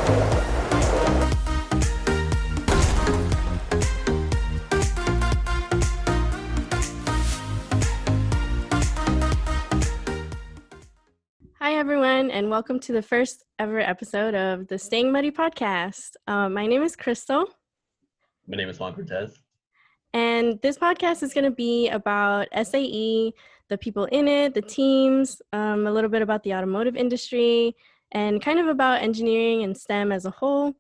Hi, everyone, and welcome to the first ever episode of the Staying Muddy podcast. My name is Krystal. My name is Juan. And this podcast is going to be about SAE, the people in it, the teams, a little bit about the automotive industry, and kind of about engineering and STEM as a whole.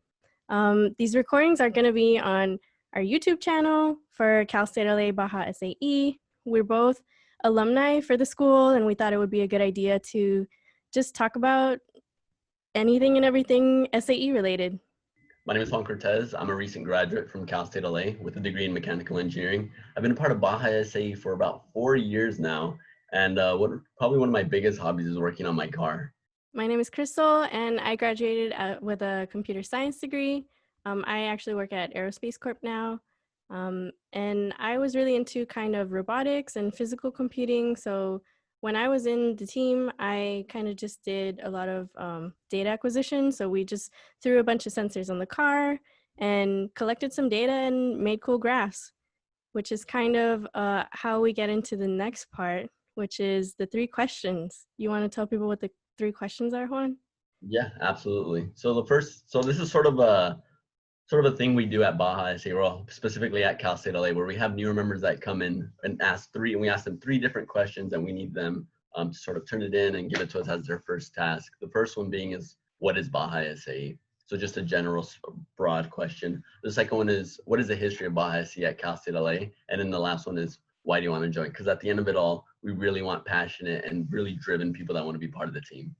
These recordings are going to be on our YouTube channel for Cal State LA Baja SAE. We're both alumni for the school, and we thought it would be a good idea to just talk about anything and everything SAE related. My name is Juan Cortez. I'm a recent graduate from Cal State LA with a degree in mechanical engineering. I've been a part of Baja SAE for about 4 years now, and probably one of my biggest hobbies is working on my car. My name is Krystal, and I graduated with a computer science degree. I actually work at Aerospace Corp now, and I was really into kind of robotics and physical computing, so when I was in the team, I kind of just did a lot of data acquisition. So we just threw a bunch of sensors on the car and collected some data and made cool graphs, which is kind of how we get into the next part, which is the 3 questions. You want to tell people what the 3 questions are, Juan? Yeah, absolutely. So this is sort of a thing we do at Baja SAE, well, specifically at Cal State LA, where we have newer members that come in and we ask them 3 different questions, and we need them to sort of turn it in and give it to us as their first task. The first one being is, what is Baja SAE? So just a general, broad question. The second one is, what is the history of Baja SAE at Cal State LA? And then the last one is, why do you want to join? Because at the end of it all, we really want passionate and really driven people that want to be part of the team.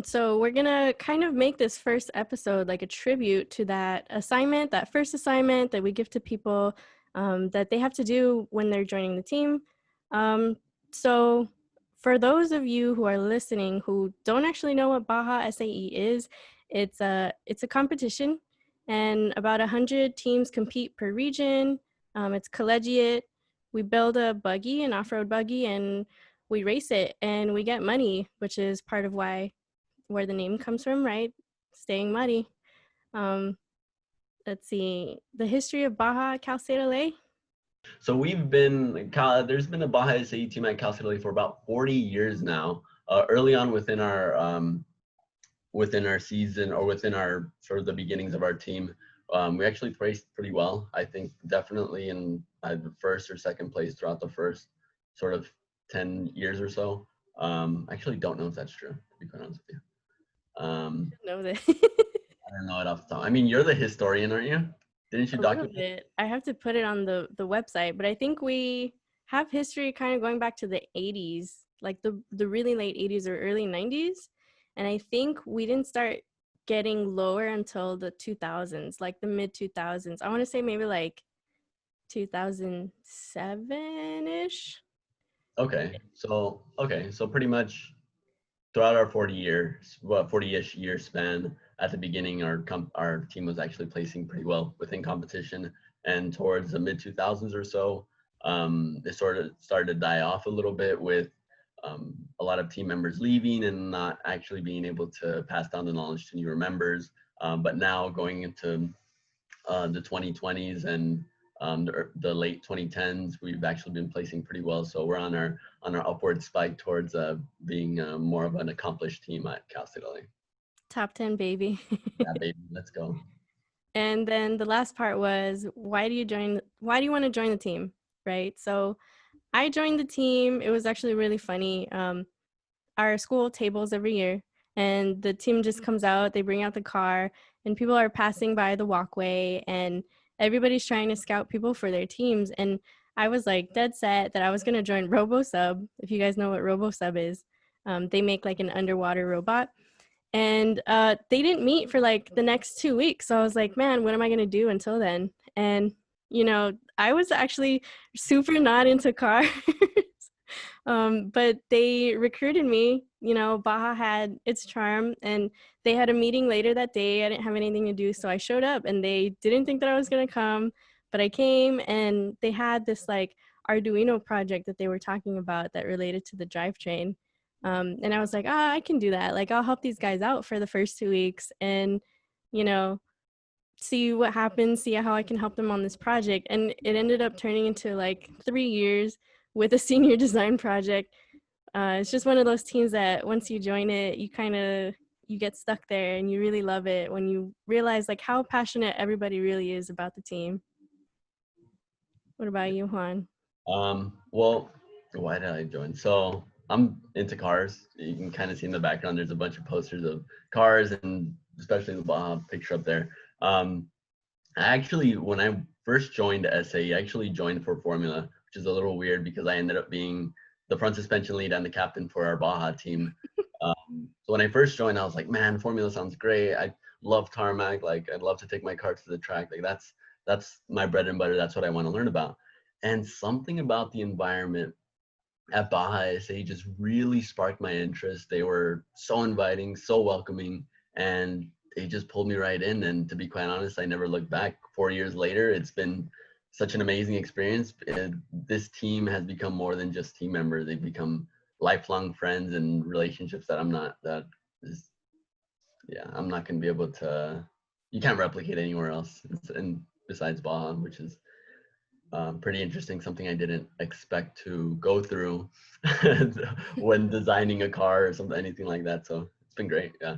So we're going to kind of make this first episode like a tribute to that assignment, that first assignment that we give to people that they have to do when they're joining the team. So for those of you who are listening who don't actually know what Baja SAE is, it's a competition, and about 100 teams compete per region. It's collegiate. We build a buggy, an off-road buggy, and we race it, and we get money, which is part of where the name comes from, right? Staying muddy. Let's see, the history of Baja Cal State LA. So there's been a Baja SAE team at Cal State LA for about 40 years now. Early on within our season, or within our sort of the beginnings of our team, we actually placed pretty well. I think definitely in the first or second place throughout the first sort of 10 years or so. I actually don't know if that's true, to be quite honest with you. Know that. I don't know it off the top. I mean, you're the historian, aren't you? Didn't you document it? I have to put it on the website, but I think we have history kind of going back to the 80s, like the really late 80s or early 90s. And I think we didn't start getting lower until the 2000s, like the mid 2000s. I want to say maybe like 2007-ish. Okay, so pretty much throughout our 40-ish year span, at the beginning, our team was actually placing pretty well within competition, and towards the mid 2000s or so, it sort of started to die off a little bit with a lot of team members leaving and not actually being able to pass down the knowledge to newer members. But now going into the 2020s and the late 2010s, we've actually been placing pretty well. So we're on our upward spike towards being more of an accomplished team at Cal State LA. Top 10, baby. Yeah, baby, let's go. And then the last part was, why do you want to join the team, right? So I joined the team. It was actually really funny. Our school tables every year, and the team just comes out, they bring out the car, and people are passing by the walkway, and everybody's trying to scout people for their teams. And I was like dead set that I was going to join RoboSub. If you guys know what RoboSub is, they make like an underwater robot. And they didn't meet for like the next 2 weeks. So I was like, man, what am I going to do until then? And, you know, I was actually super not into cars. But they recruited me. You know, Baja had its charm, and they had a meeting later that day. I didn't have anything to do, so I showed up, and they didn't think that I was going to come, but I came, and they had this like Arduino project that they were talking about that related to the drivetrain. And I was like, I can do that. Like, I'll help these guys out for the first 2 weeks. And you know, see what happens, see how I can help them on this project. And it ended up turning into like 3 years with a senior design project. It's just one of those teams that once you join it, you get stuck there and you really love it when you realize like how passionate everybody really is about the team. What about you, Juan? Well, why did I join? So I'm into cars. You can kind of see in the background, there's a bunch of posters of cars and especially the Baja picture up there. Um, when I first joined SAE, I actually joined for Formula, which is a little weird because I ended up being the front suspension lead and the captain for our Baja team. So when I first joined, I was like, man, Formula sounds great. I love tarmac. Like, I'd love to take my car to the track. Like, that's my bread and butter. That's what I want to learn about. And something about the environment at Baja SA just really sparked my interest. They were so inviting, so welcoming, and they just pulled me right in. And to be quite honest, I never looked back. 4 years later, it's been such an amazing experience. And this team has become more than just team members. They've become lifelong friends and relationships that I'm not going to be able to. You can't replicate anywhere else, and besides Baja, which is pretty interesting, something I didn't expect to go through when designing a car or something, anything like that. So it's been great. Yeah.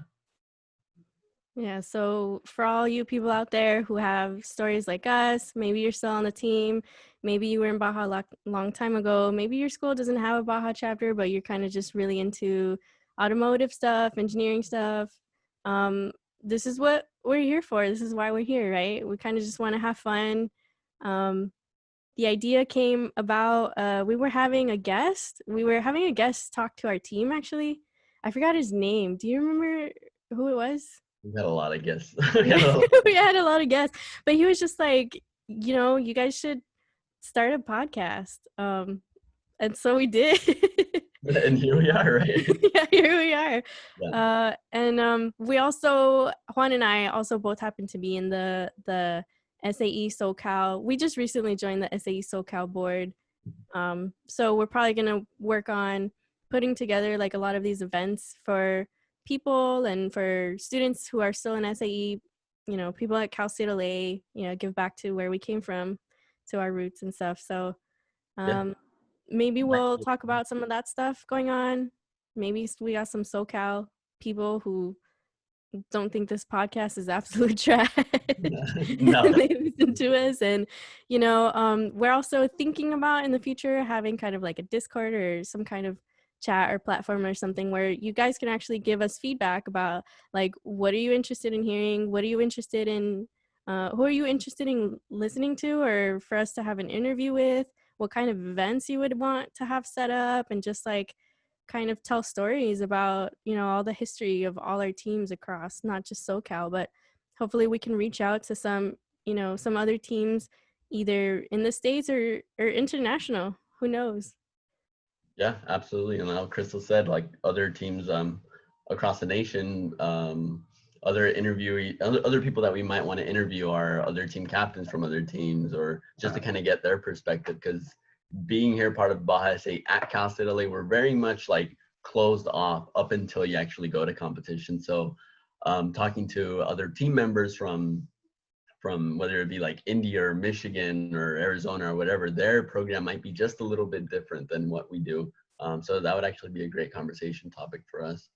Yeah, so for all you people out there who have stories like us, maybe you're still on the team, maybe you were in Baja a long time ago, maybe your school doesn't have a Baja chapter, but you're kind of just really into automotive stuff, engineering stuff. Um, this is what we're here for. This is why we're here, right? We kind of just want to have fun. Um, the idea came about, we were having a guest. We were having a guest talk to our team, actually. I forgot his name. Do you remember who it was? We've had a lot of guests. We had a lot of guests, but he was just like, you guys should start a podcast. And so we did. And here we are, right? Yeah, here we are. Yeah. And we also, Juan and I also both happen to be in the SAE SoCal. We just recently joined the SAE SoCal board. So we're probably gonna work on putting together like a lot of these events for people and for students who are still in SAE, people at Cal State LA, give back to where we came from, to our roots and stuff. So Yeah. maybe we'll talk about some of that stuff going on. Maybe we got some SoCal people who don't think this podcast is absolute trash. No. And they listen to us. And we're also thinking about in the future having kind of like a Discord or some kind of chat or platform or something where you guys can actually give us feedback about like, what are you interested in hearing, what are you interested in, who are you interested in listening to, or for us to have an interview with, what kind of events you would want to have set up, and just like kind of tell stories about, all the history of all our teams across, not just SoCal, but hopefully we can reach out to some other teams either in the States or international. Who knows? Yeah, absolutely. And like Krystal said, like other teams across the nation, other people that we might want to interview are other team captains from other teams, or just to kind of get their perspective. Because being here part of Baja SA at Cal State LA, we're very much like closed off up until you actually go to competition. So talking to other team members from whether it be like India or Michigan or Arizona or whatever, their program might be just a little bit different than what we do. So that would actually be a great conversation topic for us.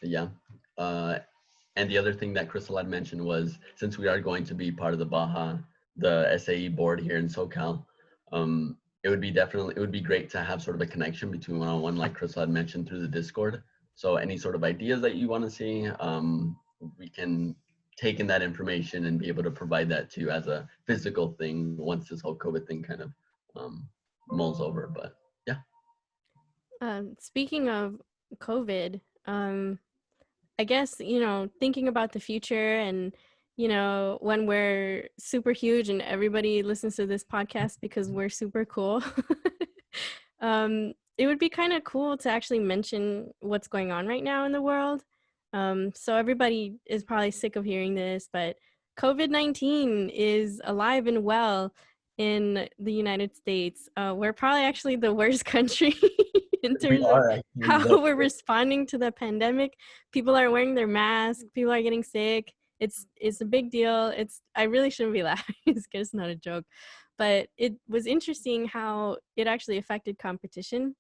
Yeah. And the other thing that Krystal had mentioned was, since we are going to be part of the SAE board here in SoCal, it would be great to have sort of a connection between one-on-one, like Krystal had mentioned, through the Discord. So any sort of ideas that you want to see, we can take in that information and be able to provide that to you as a physical thing once this whole COVID thing kind of mulls over. But yeah. Speaking of COVID, I guess, thinking about the future and, when we're super huge and everybody listens to this podcast because we're super cool, it would be kind of cool to actually mention what's going on right now in the world. So everybody is probably sick of hearing this, but COVID-19 is alive and well. in the United States. We're probably actually the worst country in We terms of are actually how the we're responding to the pandemic. People are wearing their masks. People are getting sick. It's a big deal. I really shouldn't be laughing. It's not a joke, but it was interesting how it actually affected competition,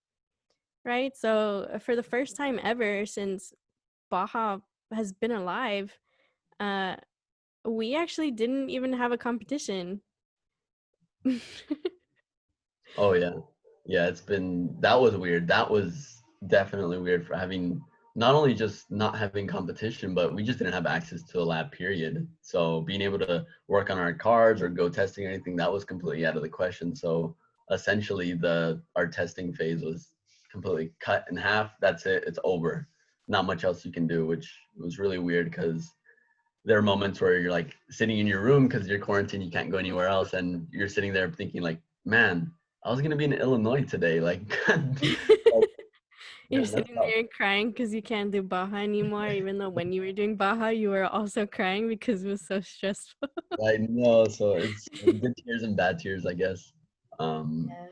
right? So for the first time ever since Baja has been alive, uh, we actually didn't even have a competition. Oh yeah. Yeah, that was weird. That was definitely weird for having not only just not having competition, but we just didn't have access to a lab period. So being able to work on our cars or go testing or anything, that was completely out of the question. So essentially our testing phase was completely cut in half. That's it. It's over. Not much else you can do, which was really weird because there are moments where you're like sitting in your room because you're quarantined, you can't go anywhere else, and you're sitting there thinking like, man, I was gonna be in Illinois today. Like, like You're man, that's sitting tough. there crying because you can't do Baja anymore, even though when you were doing Baja, you were also crying because it was so stressful. I know. So it's good tears and bad tears, I guess. Um, Yeah.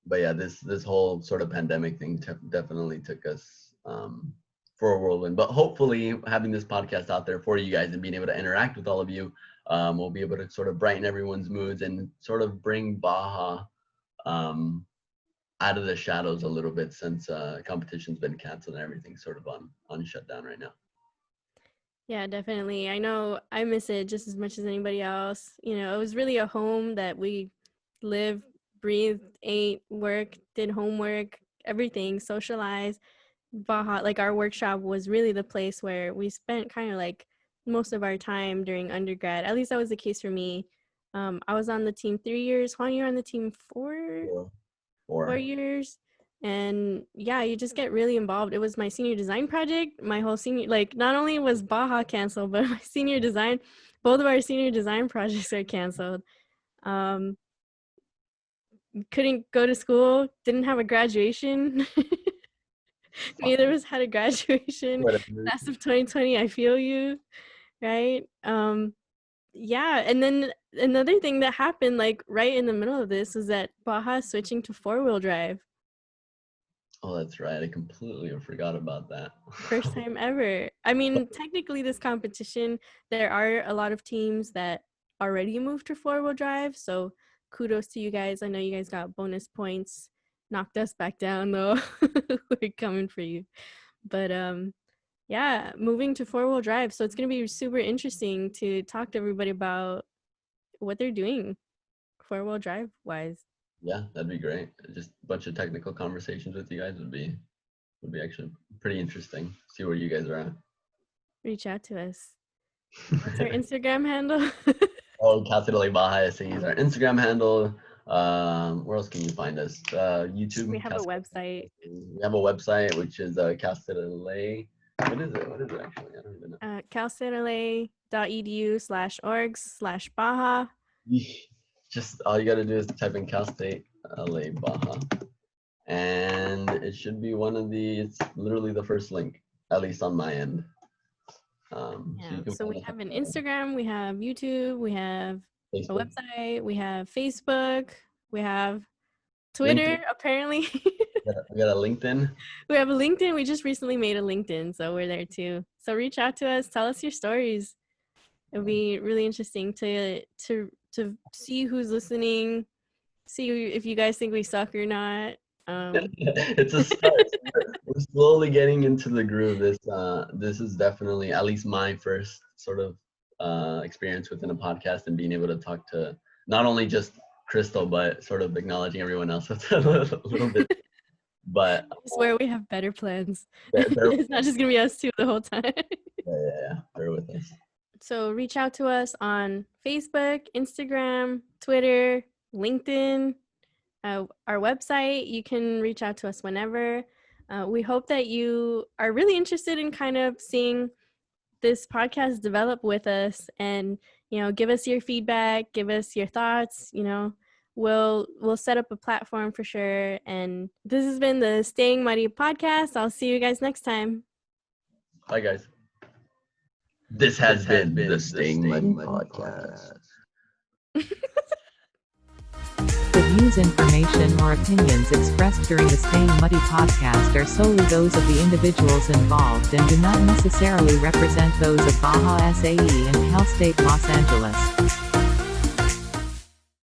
but yeah, this whole sort of pandemic thing definitely took us for a whirlwind. But hopefully, having this podcast out there for you guys and being able to interact with all of you, we'll be able to sort of brighten everyone's moods and sort of bring Baja um, out of the shadows a little bit since competition's been canceled and everything's sort of on shutdown right now. Yeah, definitely. I know I miss it just as much as anybody else. It was really a home that we lived, breathed, ate, worked, did homework, everything, socialized. Baja, like our workshop was really the place where we spent kind of like most of our time during undergrad. At least that was the case for me. I was on the team 3 years. Juan, you're on the team Or, 4 years. And yeah, you just get really involved. It was my senior design project. My whole senior, like, not only was Baja canceled, but my senior design, both of our senior design projects are canceled. Um, couldn't go to school, didn't have a graduation. Neither of us had a graduation. Class of 2020, I feel you, right? Yeah, and then another thing that happened, like right in the middle of this, was that Baja switching to 4-wheel drive. oh, that's right. I completely forgot about that. First time ever. I mean, technically, this competition, there are a lot of teams that already moved to 4-wheel drive. So kudos to you guys. I know you guys got bonus points. Knocked us back down though. We're coming for you. But yeah, moving to 4-wheel drive. So it's gonna be super interesting to talk to everybody about what they're doing 4-wheel drive wise. Yeah, that'd be great. Just a bunch of technical conversations with you guys would be actually pretty interesting. See where you guys are Reach out to us. What's our at. Instagram handle? Oh, Capital Baja is our Instagram handle. Where else can you find us? We YouTube. have a website. We have a website which is Castellale. What is it? What is it actually? I don't even know. calcitala.edu/orgs/Baja. Just all you got to do is type in Cal State LA Baja, and it should be it's literally the first link, at least on my end. So Yeah, you can so find we us have an on Instagram, we have YouTube, we have a Facebook, website, we have Facebook, we have Twitter, LinkedIn. apparently. We got a LinkedIn. We have a LinkedIn. We just recently made a LinkedIn, so we're there too. So reach out to us, tell us your stories. It'll be really interesting to see who's listening, see if you guys think we suck or not. It's a start. We're slowly getting into the groove. This is definitely at least my first sort of experience within a podcast and being able to talk to not only just Krystal but sort of acknowledging everyone else. That's a little bit, but I swear we have better plans. bear It's not just gonna be us two the whole time. yeah, bear with us. So reach out to us on Facebook, Instagram, Twitter, LinkedIn, our website. You can reach out to us whenever. We hope that you are really interested in kind of seeing this podcast develop with us, and give us your feedback, give us your thoughts. We'll set up a platform for sure. And this has been the Staying Muddy podcast. I'll see you guys next time. Bye, guys. This has been the Staying Muddy podcast. views, information, or opinions expressed during the Staying Muddy podcast are solely those of the individuals involved and do not necessarily represent those of Baja SAE and Cal State Los Angeles.